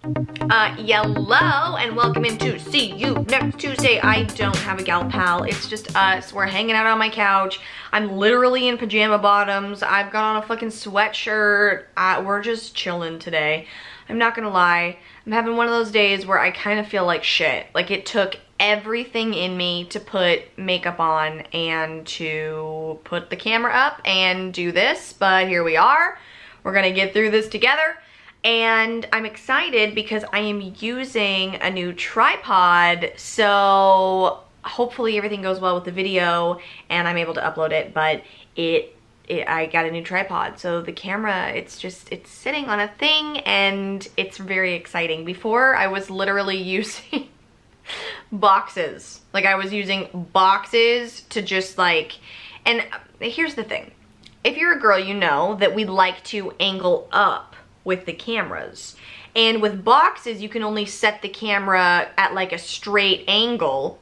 Yellow, and welcome into See You Next Tuesday. I don't have a gal pal, it's just us. We're hanging out on my couch. I'm literally in pajama bottoms. I've got on a fucking sweatshirt. We're just chilling today. I'm not gonna lie, I'm having one of those days where I kind of feel like shit. Like it took everything in me to put makeup on and to put the camera up and do this, but here we are. We're gonna get through this together. And I'm excited because I am using a new tripod, so hopefully everything goes well with the video and I'm able to upload it, but I got a new tripod, so the camera, it's sitting on a thing and it's very exciting. Before, I was literally using boxes. Like I was using boxes to just like, and here's the thing. If you're a girl, you know that we like to angle up with the cameras. And with boxes, you can only set the camera at like a straight angle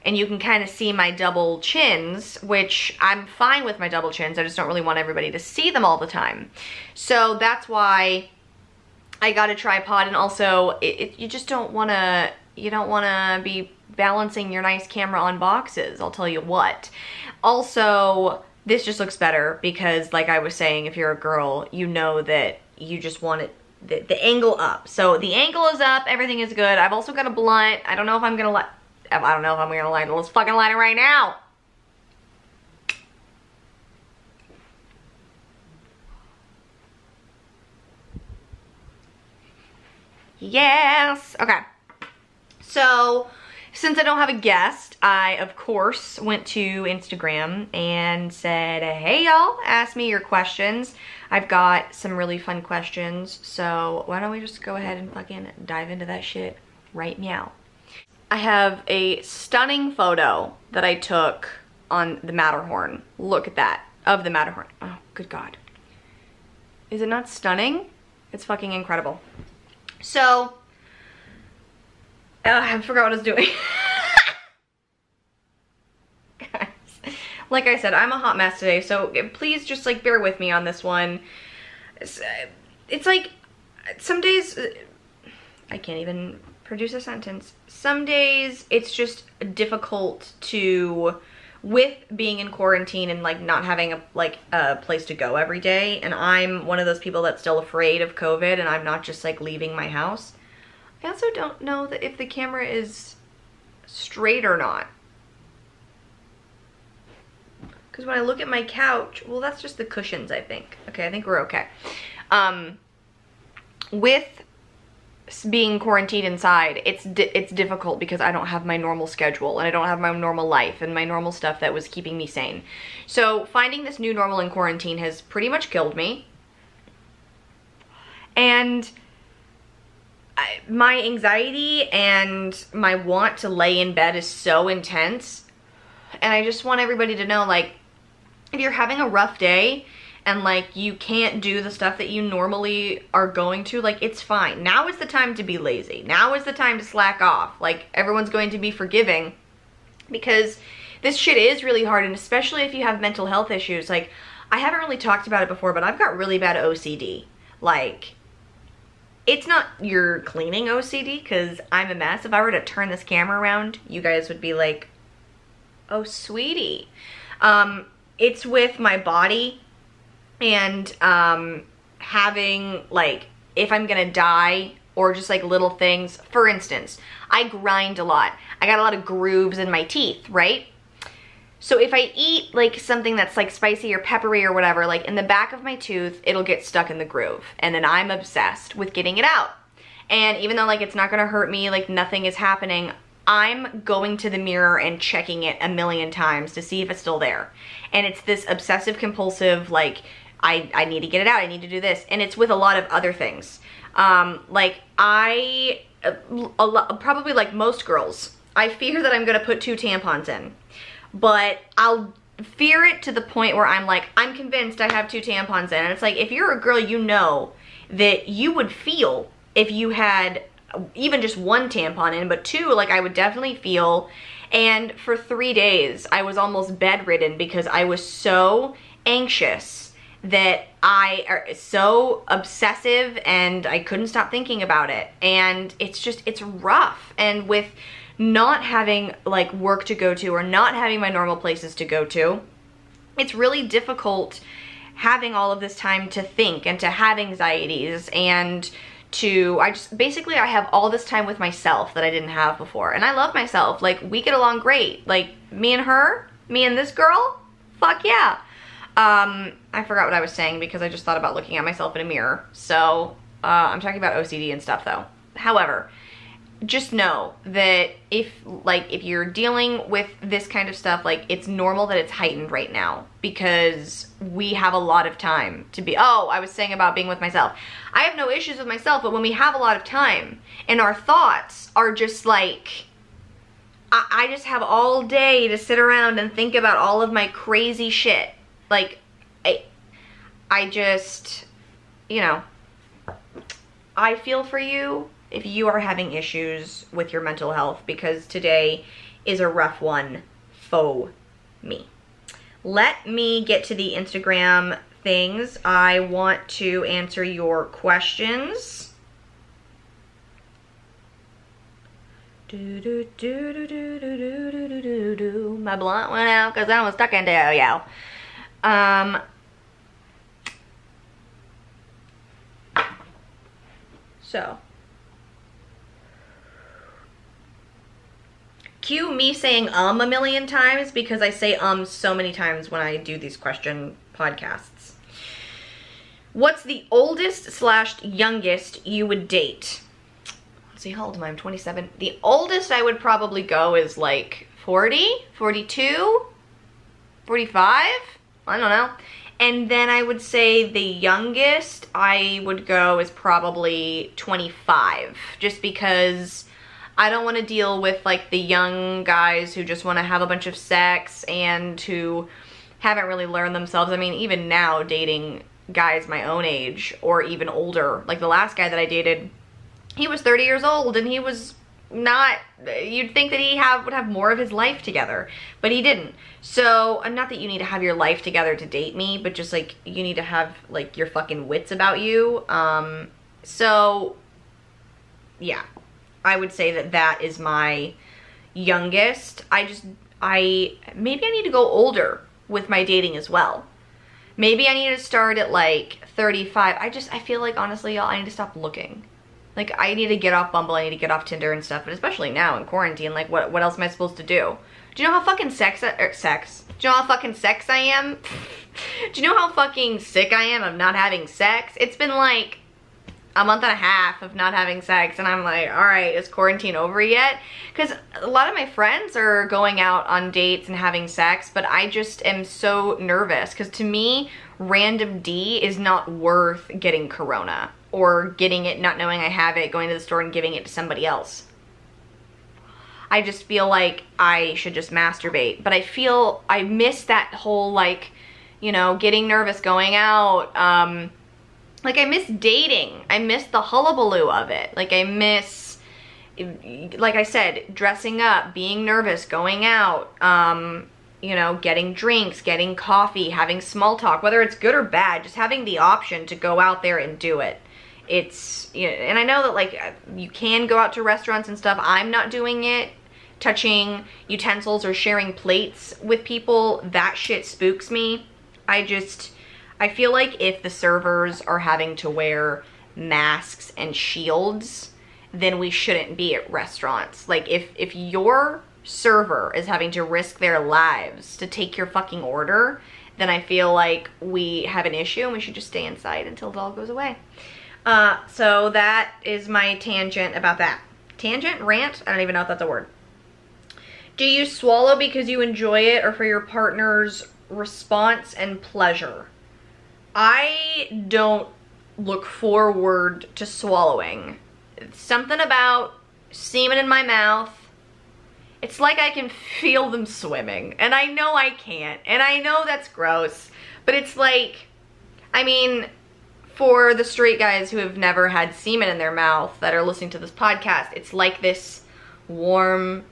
and you can kind of see my double chins, which I'm fine with my double chins. I just don't really want everybody to see them all the time. So that's why I got a tripod, and also you just don't want to, you don't want to be balancing your nice camera on boxes, I'll tell you what. Also, this just looks better because like I was saying, if you're a girl, you know that you just want it, the angle up. So the angle is up, everything is good. I've also got a blunt. I don't know if I'm gonna light it. Let's fucking light it right now. Yes, okay. So, since I don't have a guest, I, of course, went to Instagram and said, hey y'all, ask me your questions. I've got some really fun questions, so why don't we just go ahead and fucking dive into that shit right now. I have a stunning photo that I took on the Matterhorn. Look at that, of the Matterhorn. Oh, good God. Is it not stunning? It's fucking incredible. So, I forgot what I was doing. Guys, like I said, I'm a hot mess today, so please just like bear with me on this one. It's like, some days, I can't even produce a sentence. Some days it's just difficult to, with being in quarantine and like not having a place to go every day, and I'm one of those people that's still afraid of COVID and I'm not just like leaving my house. I also don't know that if the camera is straight or not. Because when I look at my couch, well, that's just the cushions, I think. Okay, I think we're okay. With being quarantined inside, it's difficult because I don't have my normal schedule and I don't have my normal life and my normal stuff that was keeping me sane. So finding this new normal in quarantine has pretty much killed me. And my anxiety and my want to lay in bed is so intense, and I just want everybody to know, like, if you're having a rough day and like you can't do the stuff that you normally are going to, like, it's fine. Now is the time to be lazy. Now is the time to slack off. Like, everyone's going to be forgiving because this shit is really hard, and especially if you have mental health issues. Like, I haven't really talked about it before, but I've got really bad OCD. Like, it's not your cleaning OCD, because I'm a mess. If I were to turn this camera around, you guys would be like, oh, sweetie. It's with my body and having, like, if I'm gonna die or just like little things. For instance, I grind a lot. I got a lot of grooves in my teeth, right? So if I eat like something that's like spicy or peppery or whatever, like in the back of my tooth, it'll get stuck in the groove. And then I'm obsessed with getting it out. And even though like it's not gonna hurt me, like nothing is happening, I'm going to the mirror and checking it a million times to see if it's still there. And it's this obsessive compulsive, like, I need to get it out, I need to do this. And it's with a lot of other things. Like probably like most girls, I fear that I'm gonna put 2 tampons in. But I'll fear it to the point where I'm like, I'm convinced I have 2 tampons in. And it's like, if you're a girl, you know that you would feel if you had even just 1 tampon in, but 2, like, I would definitely feel. And for 3 days, I was almost bedridden because I was so anxious that I are so obsessive and I couldn't stop thinking about it. And it's rough. And with not having like work to go to or not having my normal places to go to, it's really difficult having all of this time to think and to have anxieties and I have all this time with myself that I didn't have before. And I love myself. Like, we get along great. Like, me and her, me and this girl, fuck yeah. I forgot what I was saying because I just thought about looking at myself in a mirror. So, I'm talking about OCD and stuff though. However, just know that if you're dealing with this kind of stuff, like, it's normal that it's heightened right now because we have a lot of time to be, I was saying about being with myself. I have no issues with myself, but when we have a lot of time and our thoughts are just like, I just have all day to sit around and think about all of my crazy shit. Like, I just, you know, I feel for you if you are having issues with your mental health, because today is a rough one for me. Let me get to the Instagram things. I want to answer your questions. My blunt went out because I was stuck in there, yo. So, cue me saying a million times because I say so many times when I do these question podcasts. What's the oldest / youngest you would date? Let's see, how old am I? I'm 27. The oldest I would probably go is like 40, 42, 45. I don't know. And then I would say the youngest I would go is probably 25, just because I don't want to deal with like the young guys who just want to have a bunch of sex and who haven't really learned themselves. I mean, even now dating guys my own age or even older, like the last guy that I dated, he was 30 years old and he was not, you'd think that he would have more of his life together, but he didn't. So, not that you need to have your life together to date me, but just like you need to have like your fucking wits about you. So yeah, I would say that is my youngest. Maybe I need to go older with my dating as well. Maybe I need to start at like 35. I feel like, honestly, y'all, I need to stop looking. Like, I need to get off Bumble, I need to get off Tinder and stuff, but especially now in quarantine, like, what else am I supposed to do? Do you know how fucking do you know how fucking sex I am? Do you know how fucking sick I am of not having sex? It's been like a month and a half of not having sex, and I'm like, alright, is quarantine over yet? Because a lot of my friends are going out on dates and having sex, but I just am so nervous, because to me, random D is not worth getting corona, or getting it, not knowing I have it, going to the store and giving it to somebody else. I just feel like I should just masturbate, but I miss that whole, like, you know, getting nervous going out. Like, I miss dating. I miss the hullabaloo of it. Like, I miss, like I said, dressing up, being nervous, going out, you know, getting drinks, getting coffee, having small talk, whether it's good or bad, just having the option to go out there and do it. It's, you know, and I know that, like, you can go out to restaurants and stuff. I'm not doing it. Touching utensils or sharing plates with people, that shit spooks me. I feel like if the servers are having to wear masks and shields, then we shouldn't be at restaurants. Like, if your server is having to risk their lives to take your fucking order, then I feel like we have an issue and we should just stay inside until it all goes away. So that is my tangent about that. Tangent? Rant? I don't even know if that's a word. Do you swallow because you enjoy it or for your partner's response and pleasure? I don't look forward to swallowing. It's something about semen in my mouth. It's like I can feel them swimming. And I know I can't. And I know that's gross. But it's like, I mean, for the straight guys who have never had semen in their mouth that are listening to this podcast, it's like this warm,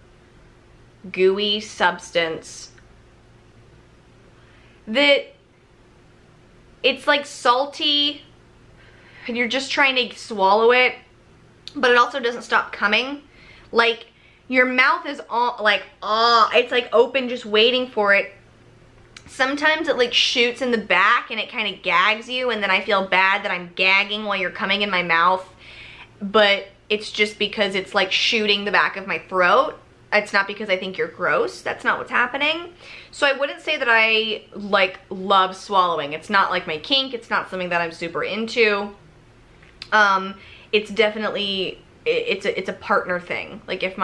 gooey substance that it's like salty and you're just trying to swallow it, but it also doesn't stop coming. Like, your mouth is all like, it's like open just waiting for it. Sometimes it like shoots in the back and it kind of gags you, and then I feel bad that I'm gagging while you're coming in my mouth, but it's just because it's like shooting the back of my throat. It's not because I think you're gross. That's not what's happening. So I wouldn't say that I like love swallowing. It's not like my kink. It's not something that I'm super into. It's definitely, it's a partner thing. Like if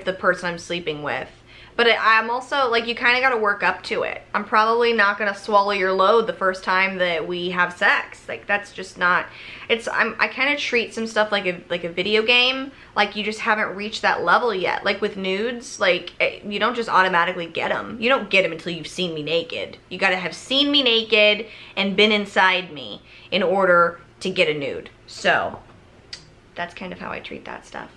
the person I'm sleeping with. But I'm also, like, you kind of got to work up to it. I'm probably not going to swallow your load the first time that we have sex. Like, that's just not, I kind of treat some stuff like a video game. Like, you just haven't reached that level yet. Like with nudes, like, you don't just automatically get them. You don't get them until you've seen me naked. You got to have seen me naked and been inside me in order to get a nude. So, that's kind of how I treat that stuff.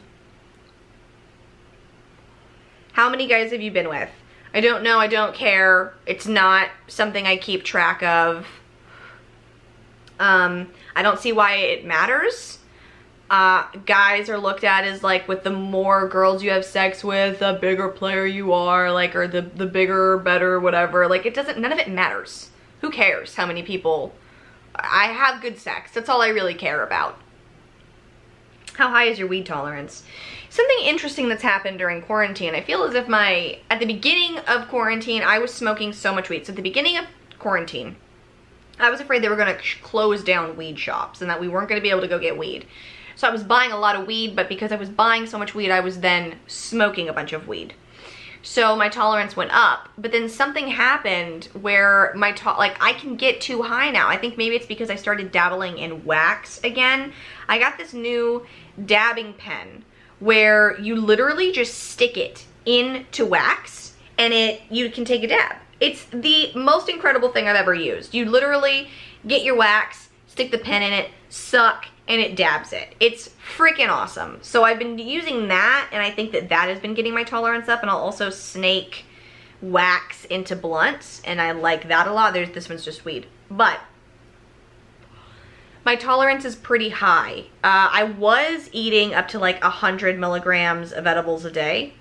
How many guys have you been with? I don't know, I don't care. It's not something I keep track of. I don't see why it matters. Guys are looked at as like, with the more girls you have sex with, the bigger player you are, like, or the bigger, better, whatever. Like, it doesn't, none of it matters. Who cares how many people? I have good sex. That's all I really care about. How high is your weed tolerance? Something interesting that's happened during quarantine. I feel as if at the beginning of quarantine, I was smoking so much weed. So at the beginning of quarantine, I was afraid they were gonna close down weed shops and that we weren't gonna be able to go get weed. So I was buying a lot of weed, but because I was buying so much weed, I was then smoking a bunch of weed. So my tolerance went up, but then something happened where I can get too high now. I think maybe it's because I started dabbling in wax again. I got this new dabbing pen where you literally just stick it into wax and you can take a dab. It's the most incredible thing I've ever used. You literally get your wax, stick the pen in it, suck, and it dabs it. It's freaking awesome. So I've been using that, and I think that has been getting my tolerance up, and I'll also snake wax into blunts, and I like that a lot. This one's just weed. But my tolerance is pretty high. I was eating up to like 100 milligrams of edibles a day,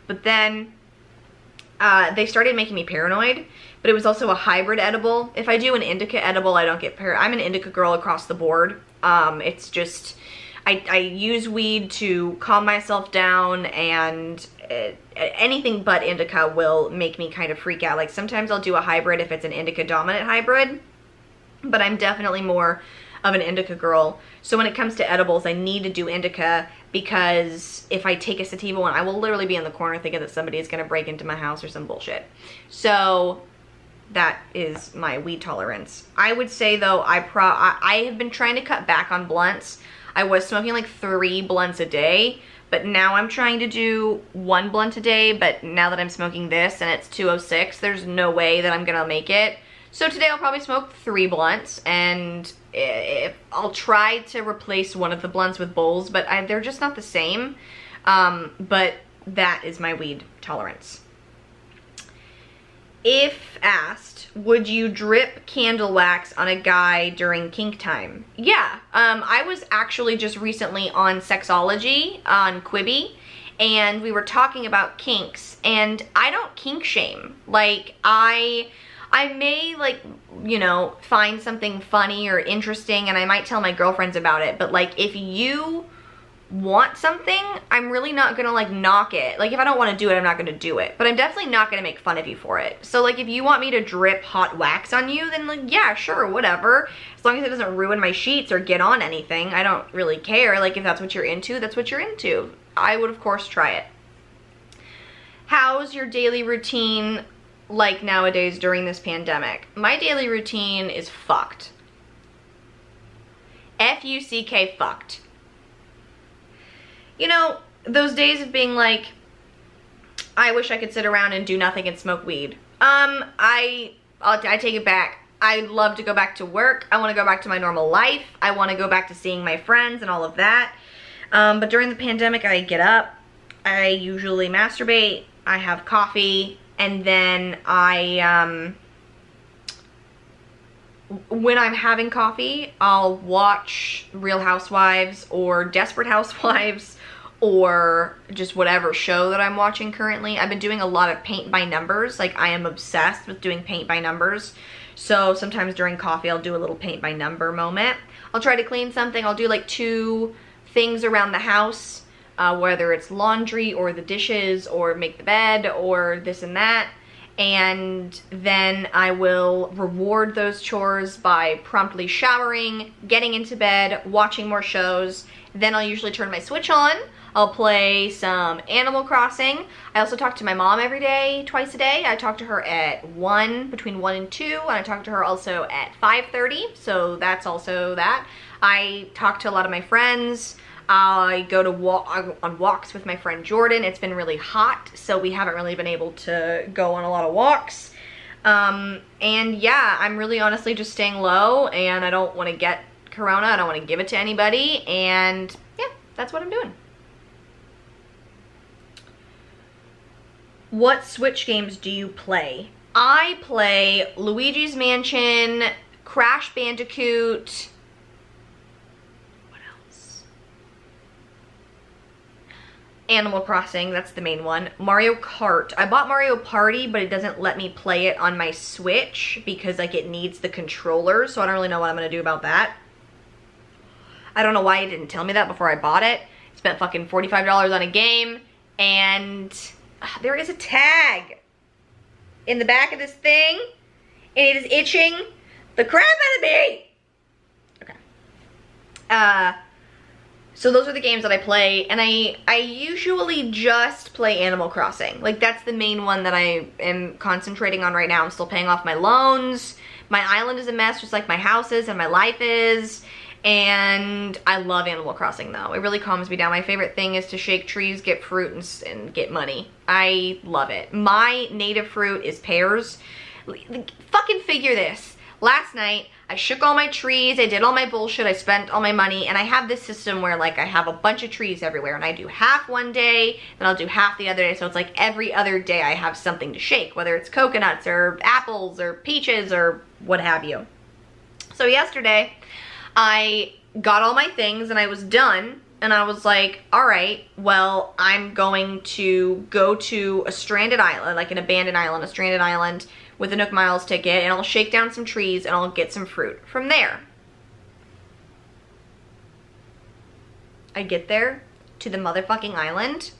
but then they started making me paranoid, but it was also a hybrid edible. If I do an indica edible, I don't get I'm an indica girl across the board. It's just, I use weed to calm myself down, and anything but indica will make me kind of freak out. Like sometimes I'll do a hybrid if it's an indica dominant hybrid, but I'm definitely more of an indica girl. So when it comes to edibles, I need to do indica, because if I take a sativa one, I will literally be in the corner thinking that somebody is gonna break into my house or some bullshit. So that is my weed tolerance. I would say though, I have been trying to cut back on blunts. I was smoking like 3 blunts a day, but now I'm trying to do 1 blunt a day, but now that I'm smoking this and it's 206, there's no way that I'm gonna make it. So today I'll probably smoke 3 blunts, and I'll try to replace one of the blunts with bowls, but they're just not the same. But that is my weed tolerance. If asked, would you drip candle wax on a guy during kink time? Yeah, I was actually just recently on Sexology on Quibi, and we were talking about kinks, and I don't kink shame. Like, I may, like, you know, find something funny or interesting, and I might tell my girlfriends about it, but like, if you want something, I'm really not gonna like knock it. Like, if I don't want to do it, I'm not gonna do it, but I'm definitely not gonna make fun of you for it. So like, if you want me to drip hot wax on you, then like, yeah, sure, whatever, as long as it doesn't ruin my sheets or get on anything. I don't really care. Like, if that's what you're into, that's what you're into. I would of course try it. How's your daily routine like nowadays during this pandemic? My daily routine is fucked. F-U-C-K, fucked. You know, those days of being like, I wish I could sit around and do nothing and smoke weed. I take it back. I'd love to go back to work. I want to go back to my normal life. I want to go back to seeing my friends and all of that. But during the pandemic, I get up, I usually masturbate, I have coffee, and then I when I'm having coffee, I'll watch Real Housewives or Desperate Housewives or just whatever show that I'm watching currently. I've been doing a lot of paint by numbers. Like, I am obsessed with doing paint by numbers. So sometimes during coffee, I'll do a little paint by number moment. I'll try to clean something. I'll do like 2 things around the house, whether it's laundry or the dishes or make the bed or this and that. And then I will reward those chores by promptly showering, getting into bed, watching more shows. Then I'll usually turn my Switch on. I'll play some Animal Crossing. I also talk to my mom every day, twice a day. I talk to her at 1, between 1 and 2, and I talk to her also at 5:30, so that's also that. I talk to a lot of my friends. I go to on walks with my friend Jordan. It's been really hot, so we haven't really been able to go on a lot of walks. And yeah, I'm really honestly just staying low, and I don't want to get corona. I don't want to give it to anybody, and yeah, that's what I'm doing. What Switch games do you play? I play Luigi's Mansion, Crash Bandicoot. What else? Animal Crossing, that's the main one. Mario Kart. I bought Mario Party, but it doesn't let me play it on my Switch because like it needs the controller, so I don't really know what I'm gonna do about that. I don't know why it didn't tell me that before I bought it. Spent fucking $45 on a game, and there is a tag in the back of this thing, and it is itching the crap out of me. Okay. So those are the games that I play, and I usually just play Animal Crossing. Like, that's the main one that I am concentrating on right now. I'm still paying off my loans. My island is a mess, just like my house is and my life is. And I love Animal Crossing though. It really calms me down. My favorite thing is to shake trees, get fruit, and get money. I love it. My native fruit is pears. Fucking figure this. Last night, I shook all my trees, I did all my bullshit, I spent all my money, and I have this system where like I have a bunch of trees everywhere, and I do half one day, then I'll do half the other day, so it's like every other day I have something to shake, whether it's coconuts or apples or peaches or what have you. So yesterday, I got all my things and I was done, and I was like, all right, well, I'm going to go to a stranded island, like an abandoned island, a stranded island with a Nook Miles ticket, and I'll shake down some trees and I'll get some fruit from there. I get there to the motherfucking island.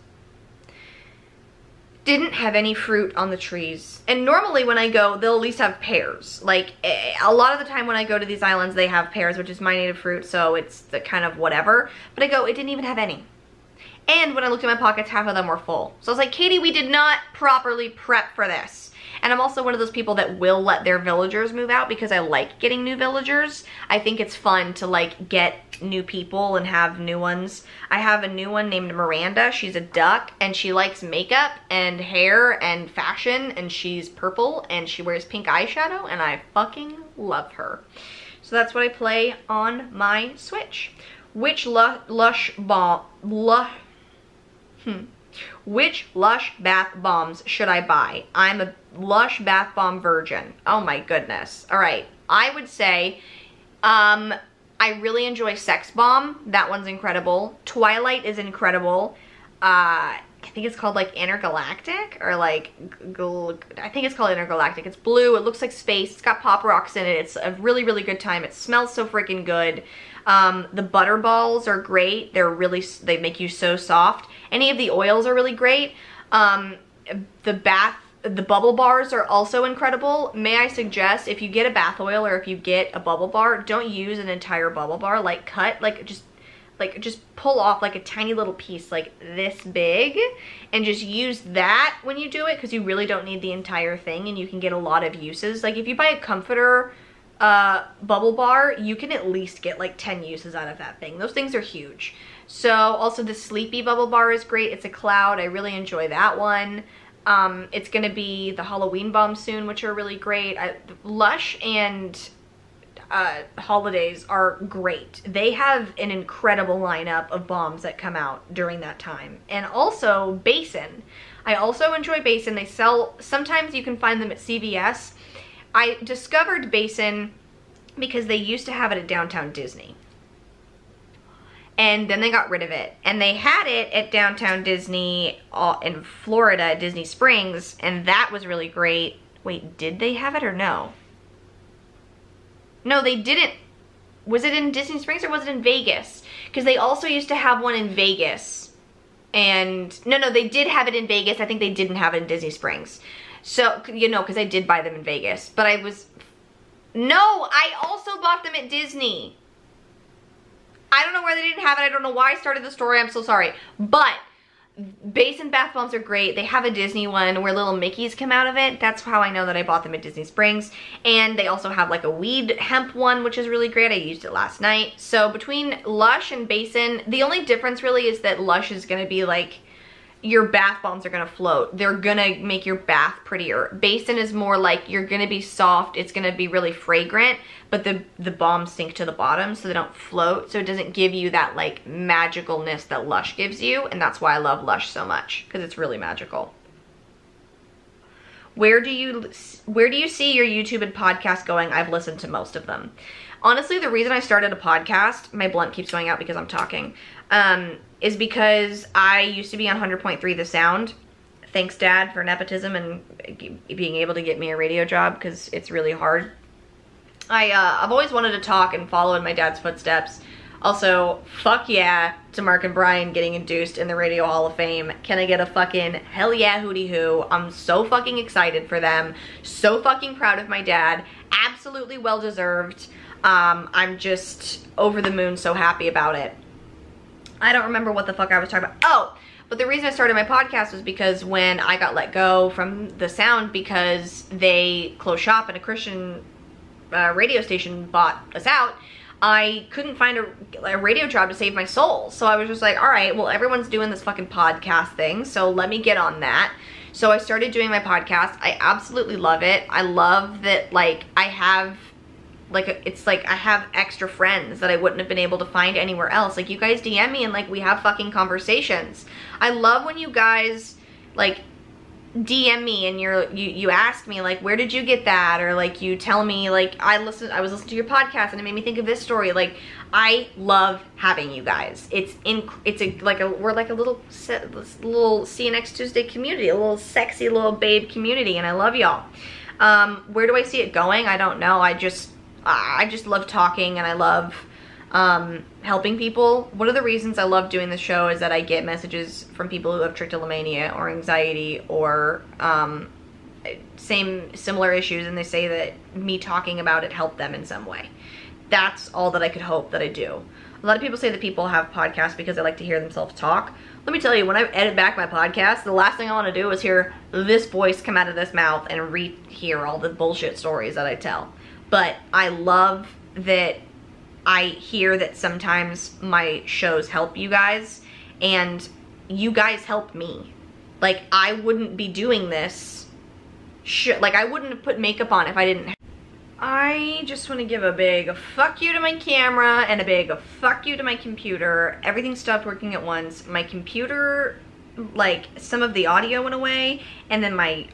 Didn't have any fruit on the trees. And normally when I go, they'll at least have pears. Like, a lot of the time when I go to these islands, they have pears, which is my native fruit, so it's the kind of whatever. But I go, it didn't even have any. And when I looked in my pockets, half of them were full. So I was like, Katie, we did not properly prep for this. And I'm also one of those people that will let their villagers move out because I like getting new villagers. I think it's fun to like get new people and have new ones. I have a new one named Miranda. She's a duck and she likes makeup and hair and fashion, and she's purple and she wears pink eyeshadow, and I fucking love her. So that's what I play on my Switch. Which Which Lush bath bombs should I buy? I'm a Lush bath bomb virgin. Oh my goodness. All right. I would say, I really enjoy Sex Bomb. That one's incredible. Twilight is incredible. I think it's called like Intergalactic, or like, I think it's called Intergalactic. It's blue. It looks like space. It's got pop rocks in it. It's a really, really good time. It smells so freaking good. The butter balls are great. They make you so soft. Any of the oils are really great. The bubble bars are also incredible. May I suggest, if you get a bath oil or if you get a bubble bar, don't use an entire bubble bar. Like just pull off like a tiny little piece like this big, and just use that when you do it, because you really don't need the entire thing, and you can get a lot of uses. Like if you buy a comforter bubble bar, you can at least get like 10 uses out of that thing. Those things are huge. So also the Sleepy bubble bar is great. It's a cloud. I really enjoy that one. It's gonna be the Halloween bombs soon, which are really great. Lush and Holidays are great. They have an incredible lineup of bombs that come out during that time. And also Basin. I also enjoy Basin. They sell, sometimes you can find them at CVS. I discovered Basin because they used to have it at Downtown Disney. And then they got rid of it. And they had it at Downtown Disney in Florida at Disney Springs, and that was really great. Wait, did they have it or no? No, they didn't. Was it in Disney Springs or was it in Vegas? Because they also used to have one in Vegas. And, no, they did have it in Vegas. I think they didn't have it in Disney Springs. So, you know, because I did buy them in Vegas. But no, I also bought them at Disney. I don't know where they didn't have it. I don't know why I started the story. I'm so sorry. But basin bath bombs are great. They have a Disney one where little Mickeys come out of it. That's how I know that I bought them at Disney Springs. And they also have like a weed hemp one, which is really great. I used it last night. So between Lush and Basin, the only difference really is that Lush is going to be like, your bath bombs are going to float. They're going to make your bath prettier. Basin is more like you're going to be soft. It's going to be really fragrant, but the bombs sink to the bottom so they don't float. So it doesn't give you that like magicalness that Lush gives you. And that's why I love Lush so much, because it's really magical. Where do you see your YouTube and podcast going? I've listened to most of them. Honestly, the reason I started a podcast, my blunt keeps going out because I'm talking, is because I used to be on 100.3 The Sound. Thanks, Dad, for nepotism and being able to get me a radio job, because it's really hard. I've always wanted to talk and follow in my dad's footsteps. Also, fuck yeah to Mark and Brian getting induced in the Radio Hall of Fame. Can I get a fucking hell yeah hootie hoo? I'm so fucking excited for them. So fucking proud of my dad. Absolutely well deserved. I'm just over the moon, so happy about it. I don't remember what the fuck I was talking about. Oh, but the reason I started my podcast was because when I got let go from The Sound because they closed shop and a Christian radio station bought us out, I couldn't find a radio job to save my soul. So I was just like, all right, well, everyone's doing this fucking podcast thing, so let me get on that. So I started doing my podcast. I absolutely love it. I love that, like, I have... it's like I have extra friends that I wouldn't have been able to find anywhere else. Like, you guys DM me and like we have fucking conversations. I love when you guys like DM me and you ask me like, where did you get that? Or like you tell me like, I was listening to your podcast and it made me think of this story. Like, I love having you guys. We're like a little See You Next Tuesday community, a little sexy little babe community, and I love y'all. Where do I see it going? I don't know. I just love talking, and I love helping people. One of the reasons I love doing this show is that I get messages from people who have trichotillomania or anxiety or similar issues, and they say that me talking about it helped them in some way. That's all that I could hope that I do. A lot of people say that people have podcasts because they like to hear themselves talk. Let me tell you, when I edit back my podcast, the last thing I want to do is hear this voice come out of this mouth and rehear all the bullshit stories that I tell. But I love that I hear that sometimes my shows help you guys, and you guys help me. Like, I wouldn't be doing this. Like, I wouldn't have put makeup on if I didn't. I just want to give a big fuck you to my camera and a big fuck you to my computer. Everything stopped working at once. My computer, like, some of the audio went away, and then my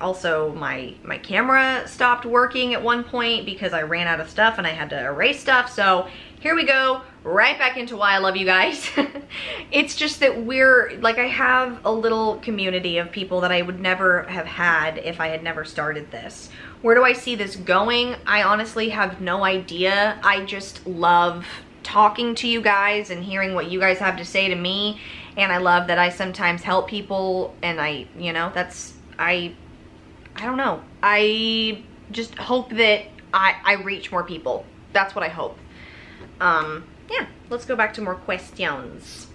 camera stopped working at one point because I ran out of stuff and I had to erase stuff. So here we go, right back into why I love you guys. It's just that I have a little community of people that I would never have had if I had never started this. Where do I see this going? I honestly have no idea. I just love talking to you guys and hearing what you guys have to say to me. And I love that I sometimes help people, and I don't know. I just hope that I reach more people. That's what I hope. Yeah, let's go back to more questions.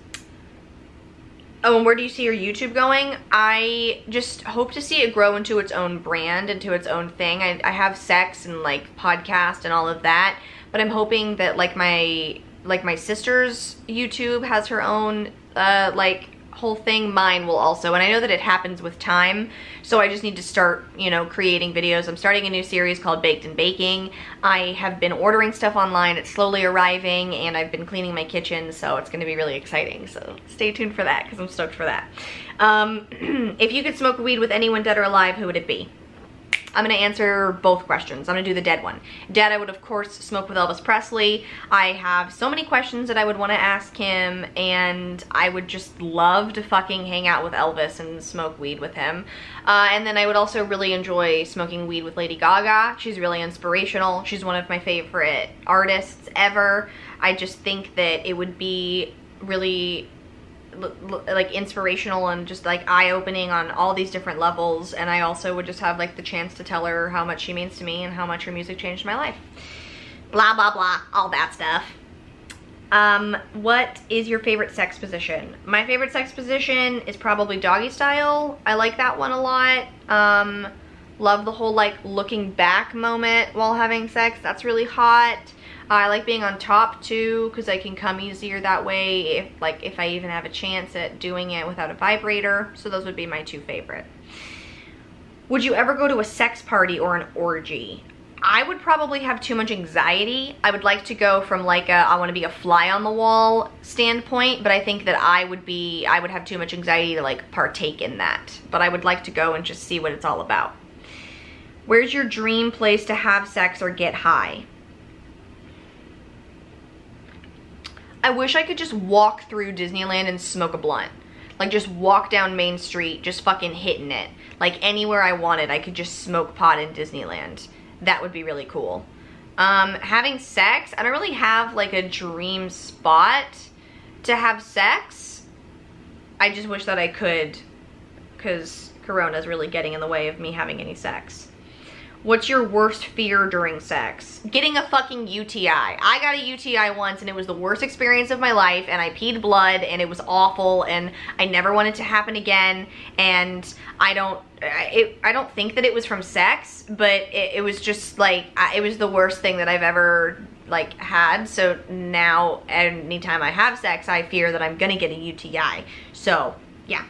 Oh, and where do you see your YouTube going? I just hope to see it grow into its own brand, into its own thing. I have sex and like podcast and all of that, but I'm hoping that like my sister's YouTube has her own like whole thing. Mine will also, and I know that it happens with time, so I just need to start, you know, creating videos. I'm starting a new series called Baked and Baking. I have been ordering stuff online. It's slowly arriving, and I've been cleaning my kitchen, so it's going to be really exciting. So stay tuned for that, because I'm stoked for that. If you could smoke weed with anyone dead or alive, who would it be? I'm gonna answer both questions. I'm gonna do the dead one. Dead, I would of course smoke with Elvis Presley. I have so many questions that I would wanna ask him, and I would just love to fucking hang out with Elvis and smoke weed with him. And then I would also really enjoy smoking weed with Lady Gaga. She's really inspirational. She's one of my favorite artists ever. I just think that it would be really like inspirational and just like eye-opening on all these different levels, and I also would just have like the chance to tell her how much she means to me and how much her music changed my life. Blah blah blah, all that stuff. What is your favorite sex position? My favorite sex position is probably doggy style. I like that one a lot. Love the whole like looking back moment while having sex. That's really hot. I like being on top too, because I can come easier that way if I even have a chance at doing it without a vibrator. So those would be my two favorite. Would you ever go to a sex party or an orgy? I would probably have too much anxiety. I would like to go from like a I want to be a fly on the wall standpoint, but I think that I would have too much anxiety to like partake in that. But I would like to go and just see what it's all about. Where's your dream place to have sex or get high? I wish I could just walk through Disneyland and smoke a blunt. Like just walk down Main Street, just fucking hitting it. Like anywhere I wanted, I could just smoke pot in Disneyland. That would be really cool. Having sex, I don't really have like a dream spot to have sex. I just wish that I could, because Corona's really getting in the way of me having any sex. What's your worst fear during sex? Getting a fucking UTI. I got a UTI once and it was the worst experience of my life, and I peed blood and it was awful and I never want it to happen again. And I don't think that it was from sex, but it was just like, it was the worst thing that I've ever like had. So now anytime I have sex, I fear that I'm gonna get a UTI. So yeah.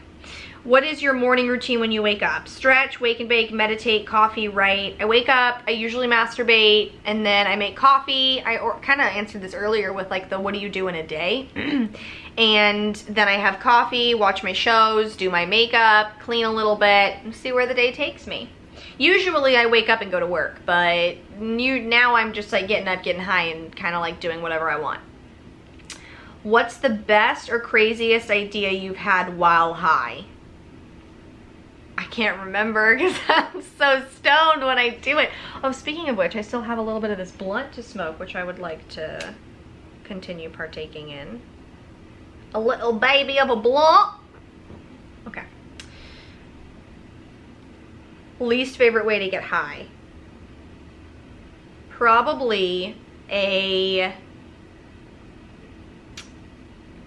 What is your morning routine when you wake up? Stretch, wake and bake, meditate, coffee, write. I wake up, I usually masturbate, and then I make coffee. I kind of answered this earlier with like the what do you do in a day? And then I have coffee, watch my shows, do my makeup, clean a little bit, and see where the day takes me. Usually I wake up and go to work, but now I'm just like getting up, getting high, and kind of like doing whatever I want. What's the best or craziest idea you've had while high? I can't remember because I'm so stoned when I do it. Oh, speaking of which, I still have a little bit of this blunt to smoke, which I would like to continue partaking in. A little baby of a blunt. Okay. Least favorite way to get high? Probably a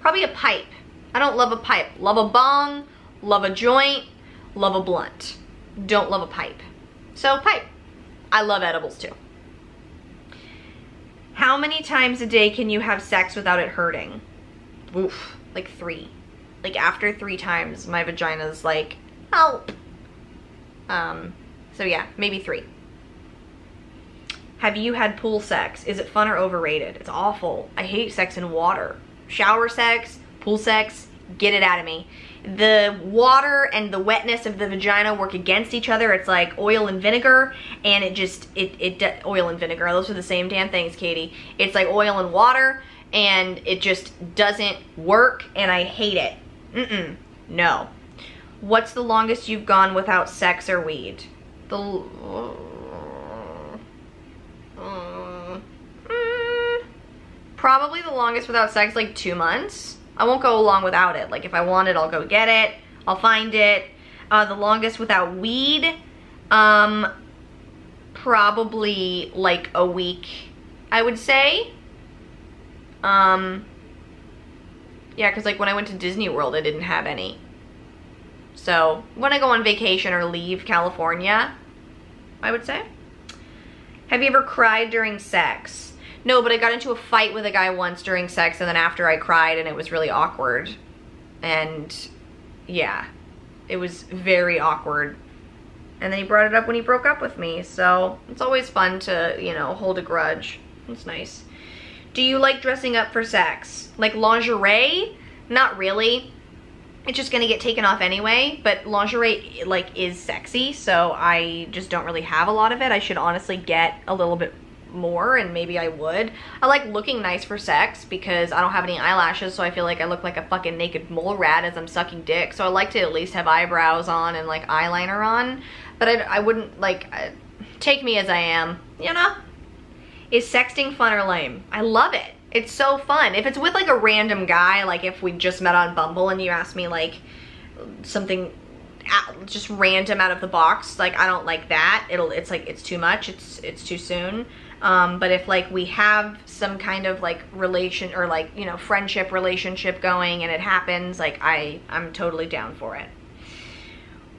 pipe. I don't love a pipe. Love a bong, love a joint, love a blunt. Don't love a pipe. So pipe. I love edibles too. How many times a day can you have sex without it hurting? Oof, like 3. Like after 3 times, my vagina's like, help. So yeah, maybe 3. Have you had pool sex? Is it fun or overrated? It's awful. I hate sex in water. Shower sex, pool sex, get it out of me. The water and the wetness of the vagina work against each other. It's like oil and vinegar, and oil and vinegar, those are the same damn things, Katie. It's like oil and water, and it just doesn't work, and I hate it. No. What's the longest you've gone without sex or weed? Probably the longest without sex, like 2 months. I won't go long without it. Like if I want it, I'll go get it. I'll find it. The longest without weed, probably like a week, I would say. Yeah, because like when I went to Disney World, I didn't have any. So when I go on vacation or leave California, I would say. Have you ever cried during sex? No, but I got into a fight with a guy once during sex, and then after I cried, and it was really awkward. And yeah, it was very awkward. And then he brought it up when he broke up with me, so it's always fun to, you know, hold a grudge. It's nice. Do you like dressing up for sex? Like lingerie? Not really. it's just gonna get taken off anyway, but lingerie like is sexy, so I just don't really have a lot of it. I should honestly get a little bit more, and maybe I would. I like looking nice for sex because I don't have any eyelashes, so I feel like I look like a fucking naked mole rat as I'm sucking dick, so I like to at least have eyebrows on and like eyeliner on, but I wouldn't like, take me as I am, you know? Is sexting fun or lame? I love it. It's so fun. If it's with like a random guy, like if we just met on Bumble and you ask me like something just random out of the box, like I don't like that. It's like, it's too much, it's too soon. But if like we have some kind of like relation or like, you know, friendship relationship going and it happens, like I'm totally down for it.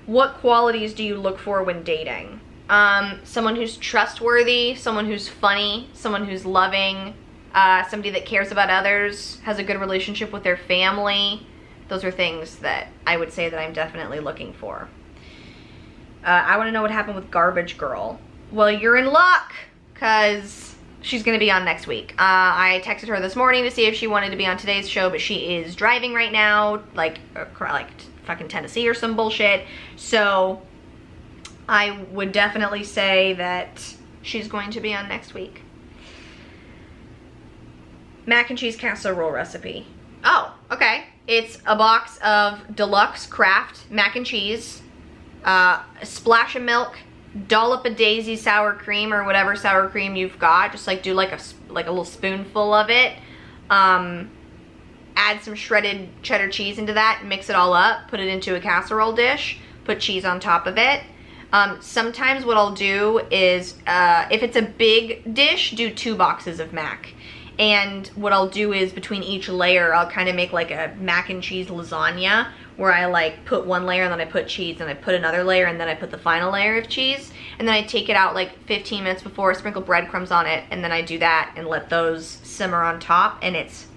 What qualities do you look for when dating? Someone who's trustworthy, someone who's funny, someone who's loving, somebody that cares about others, has a good relationship with their family. Those are things that I would say that I'm definitely looking for. I want to know what happened with Garbage Girl. Well, you're in luck, because she's going to be on next week. I texted her this morning to see if she wanted to be on today's show, but she is driving right now, like fucking Tennessee or some bullshit. So I would definitely say that she's going to be on next week. Mac and cheese casserole recipe. Oh, okay. It's a box of deluxe Kraft mac and cheese, a splash of milk, dollop of Daisy sour cream or whatever sour cream you've got. Just like do like a little spoonful of it. Add some shredded cheddar cheese into that, mix it all up, put it into a casserole dish, put cheese on top of it. Sometimes what I'll do is, if it's a big dish, do 2 boxes of mac. And what I'll do is between each layer, I'll kind of make like a mac and cheese lasagna where I like put one layer and then I put cheese and I put another layer and then I put the final layer of cheese. And then I take it out like 15 minutes before, sprinkle breadcrumbs on it, and then I do that and let those simmer on top, and it's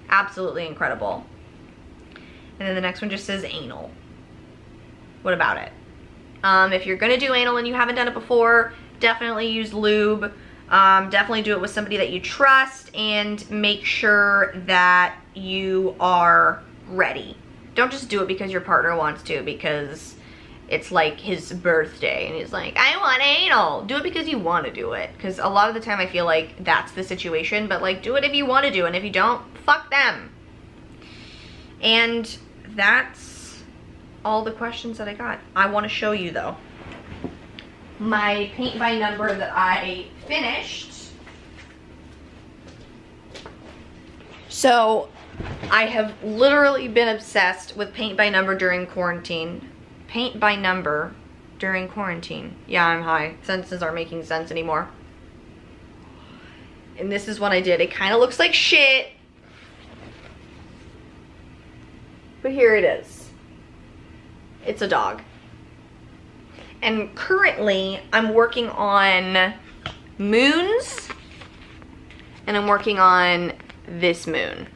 absolutely incredible. And then the next one just says anal. What about it? If you're gonna do anal and you haven't done it before, definitely use lube. Definitely do it with somebody that you trust, and make sure that you are ready. Don't just do it because your partner wants to, because it's like his birthday and he's like, I want anal. Do it because you want to do it, because a lot of the time I feel like that's the situation, but like do it if you want to do it, and if you don't, fuck them. And that's all the questions that I got. I want to show you though my paint by number that I finished. So I have literally been obsessed with paint by number during quarantine. Paint by number during quarantine. Yeah, I'm high. Sentences aren't making sense anymore. And this is what I did. It kind of looks like shit, but here it is. It's a dog. And currently I'm working on moons, and I'm working on this moon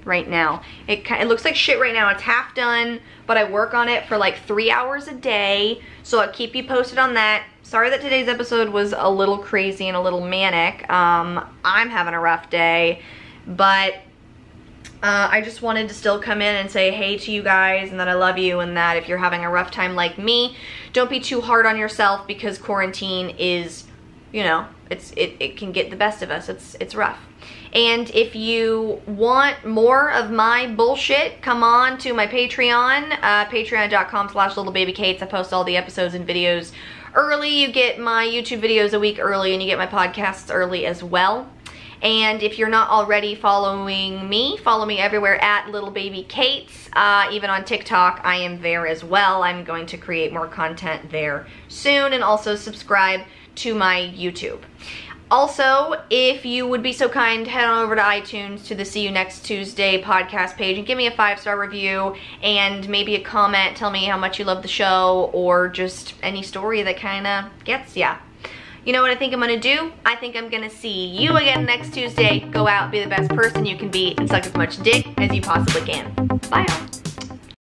right now. It looks like shit right now. It's half done, but I work on it for like 3 hours a day, so I'll keep you posted on that. Sorry that today's episode was a little crazy and a little manic. I'm having a rough day, but I just wanted to still come in and say hey to you guys, and that I love you, and that if you're having a rough time like me, don't be too hard on yourself, because quarantine is, you know, it can get the best of us. It's rough. And if you want more of my bullshit, come on to my Patreon, patreon.com/littlebabykates. I post all the episodes and videos early. You get my YouTube videos a week early, and you get my podcasts early as well. And if you're not already following me, follow me everywhere at Little Baby Kates. Even on TikTok, I am there as well. I'm going to create more content there soon, and also subscribe to my YouTube. Also, if you would be so kind, head on over to iTunes to the See You Next Tuesday podcast page and give me a 5-star review and maybe a comment. Tell me how much you love the show, or just any story that kind of gets ya. You know what I think I'm gonna do? I think I'm gonna see you again next Tuesday. Go out, be the best person you can be, and suck as much dick as you possibly can. Bye, y'all.